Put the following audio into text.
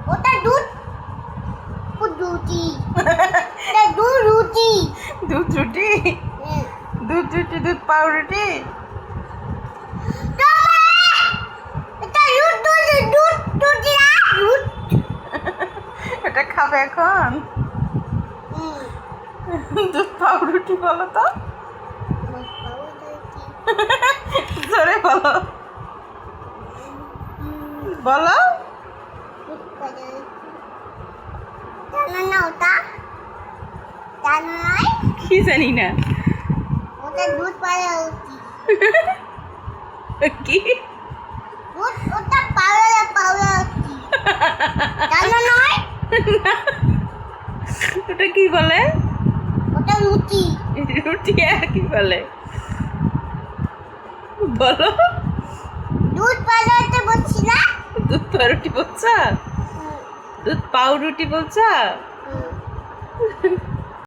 ওটা দুধ রুটি দুধ রুটি দুধ রুটি দুধ রুটি দুধ পাউরুটি এটা খাবে এখন দুধ পাউরুটি বলো তো জোরে বলো বলো কি জানি না ওটা দুধ পাউরুটি কি ওটা পাউরুটি জানো নয় ওটা কি বলে ওটা রুটি রুটি আর কি বলে বলো দুধ পাউরুটি বলছি না দুধ পাউরুটি বলছা দুধ পাউরুটি বলছা